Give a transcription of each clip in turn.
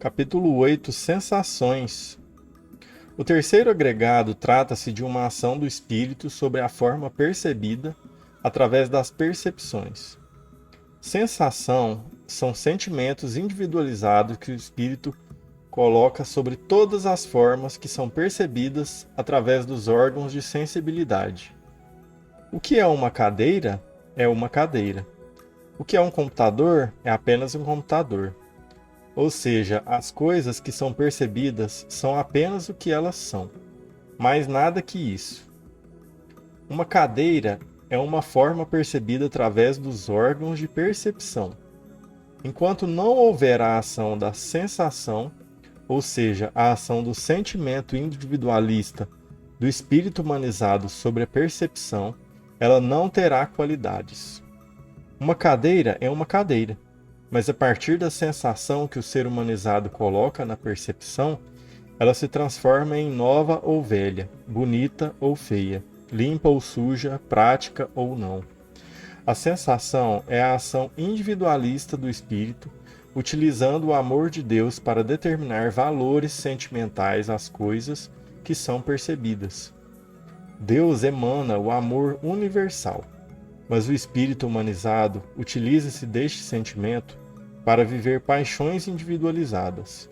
Capítulo 8 Sensações. O terceiro agregado trata-se de uma ação do espírito sobre a forma percebida através das percepções. Sensação são sentimentos individualizados que o espírito coloca sobre todas as formas que são percebidas através dos órgãos de sensibilidade. O que é uma cadeira? É uma cadeira. O que é um computador? É apenas um computador. Ou seja, as coisas que são percebidas são apenas o que elas são, mais nada que isso. Uma cadeira é uma forma percebida através dos órgãos de percepção. Enquanto não houver a ação da sensação, ou seja, a ação do sentimento individualista do espírito humanizado sobre a percepção, ela não terá qualidades. Uma cadeira é uma cadeira. Mas a partir da sensação que o ser humanizado coloca na percepção, ela se transforma em nova ou velha, bonita ou feia, limpa ou suja, prática ou não. A sensação é a ação individualista do espírito, utilizando o amor de Deus para determinar valores sentimentais às coisas que são percebidas. Deus emana o amor universal, mas o espírito humanizado utiliza-se deste sentimento para viver paixões individualizadas.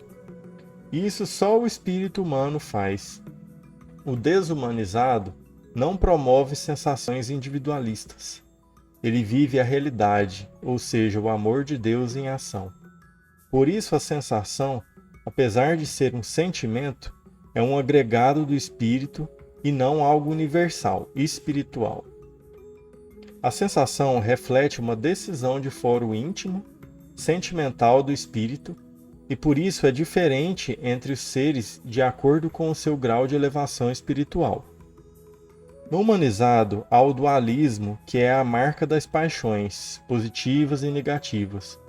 Isso só o espírito humano faz. O desumanizado não promove sensações individualistas. Ele vive a realidade, ou seja, o amor de Deus em ação. Por isso a sensação, apesar de ser um sentimento, é um agregado do espírito e não algo universal, espiritual. A sensação reflete uma decisão de foro íntimo, sentimental do espírito, e por isso é diferente entre os seres de acordo com o seu grau de elevação espiritual. No humanizado, há o dualismo, que é a marca das paixões, positivas e negativas,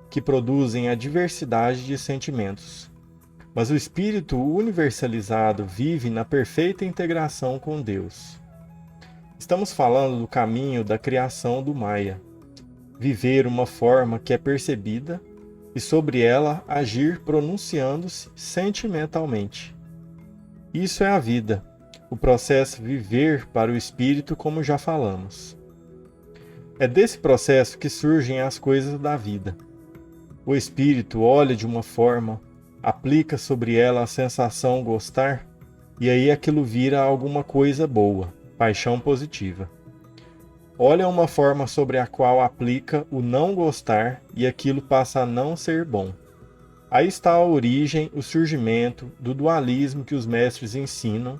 que produzem a diversidade de sentimentos. Mas o espírito universalizado vive na perfeita integração com Deus. Estamos falando do caminho da criação do Maya. Viver uma forma que é percebida e sobre ela agir pronunciando-se sentimentalmente. Isso é a vida, o processo viver para o espírito, como já falamos. É desse processo que surgem as coisas da vida. O espírito olha de uma forma, aplica sobre ela a sensação gostar, e aí aquilo vira alguma coisa boa, paixão positiva. Olha uma forma sobre a qual aplica o não gostar e aquilo passa a não ser bom. Aí está a origem, o surgimento do dualismo que os mestres ensinam,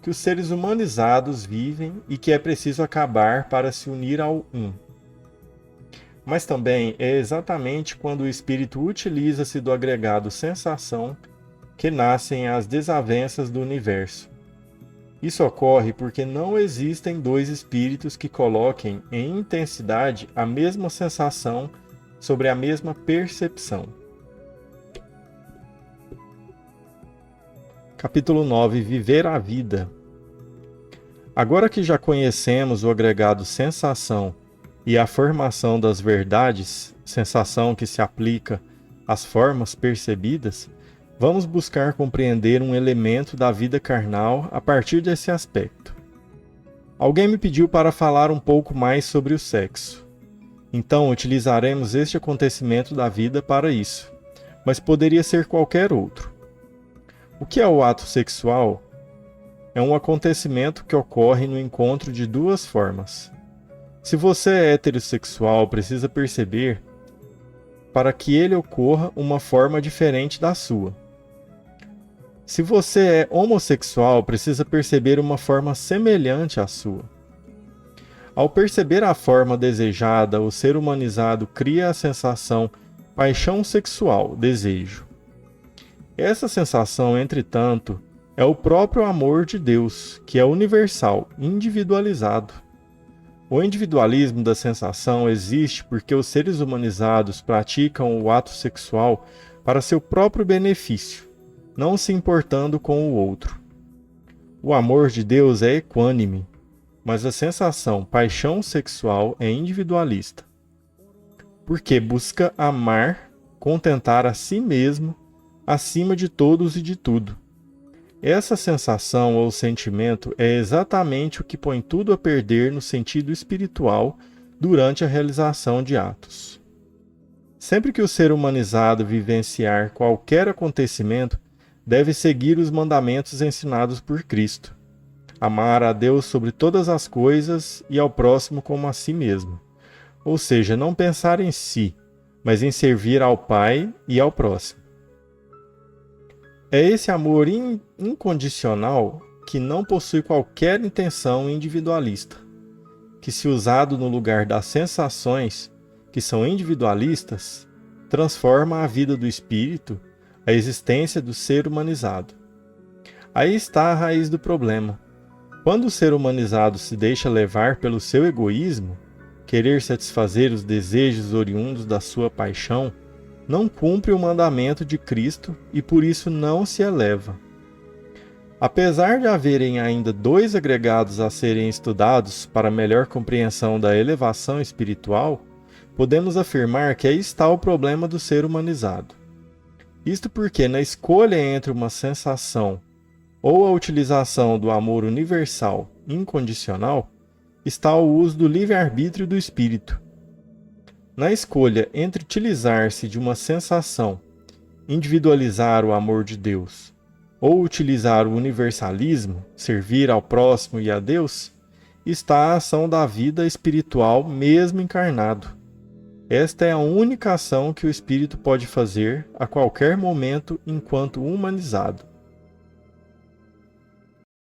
que os seres humanizados vivem e que é preciso acabar para se unir ao um. Mas também é exatamente quando o espírito utiliza-se do agregado sensação que nascem as desavenças do universo. Isso ocorre porque não existem dois espíritos que coloquem em intensidade a mesma sensação sobre a mesma percepção. Capítulo 9 Viver a vida. Agora que já conhecemos o agregado sensação e a formação das verdades, sensação que se aplica às formas percebidas, vamos buscar compreender um elemento da vida carnal a partir desse aspecto. Alguém me pediu para falar um pouco mais sobre o sexo. Então utilizaremos este acontecimento da vida para isso, mas poderia ser qualquer outro. O que é o ato sexual? É um acontecimento que ocorre no encontro de duas formas. Se você é heterossexual, precisa perceber, para que ele ocorra, uma forma diferente da sua. Se você é homossexual, precisa perceber uma forma semelhante à sua. Ao perceber a forma desejada, o ser humanizado cria a sensação paixão sexual, desejo. Essa sensação, entretanto, é o próprio amor de Deus, que é universal, individualizado. O individualismo da sensação existe porque os seres humanizados praticam o ato sexual para seu próprio benefício, não se importando com o outro. O amor de Deus é equânime, mas a sensação paixão sexual é individualista, porque busca amar, contentar a si mesmo acima de todos e de tudo. Essa sensação ou sentimento é exatamente o que põe tudo a perder no sentido espiritual durante a realização de atos. Sempre que o ser humanizado vivenciar qualquer acontecimento, deve seguir os mandamentos ensinados por Cristo. Amar a Deus sobre todas as coisas e ao próximo como a si mesmo. Ou seja, não pensar em si, mas em servir ao Pai e ao próximo. É esse amor incondicional que não possui qualquer intenção individualista, que, se usado no lugar das sensações, que são individualistas, transforma a vida do espírito, a existência do ser humanizado. Aí está a raiz do problema. Quando o ser humanizado se deixa levar pelo seu egoísmo, querer satisfazer os desejos oriundos da sua paixão, não cumpre o mandamento de Cristo e por isso não se eleva. Apesar de haverem ainda 2 agregados a serem estudados para melhor compreensão da elevação espiritual, podemos afirmar que aí está o problema do ser humanizado. Isto porque, na escolha entre uma sensação ou a utilização do amor universal incondicional, está o uso do livre-arbítrio do espírito. Na escolha entre utilizar-se de uma sensação, individualizar o amor de Deus, ou utilizar o universalismo, servir ao próximo e a Deus, está a ação da vida espiritual mesmo encarnado. Esta é a única ação que o espírito pode fazer a qualquer momento enquanto humanizado.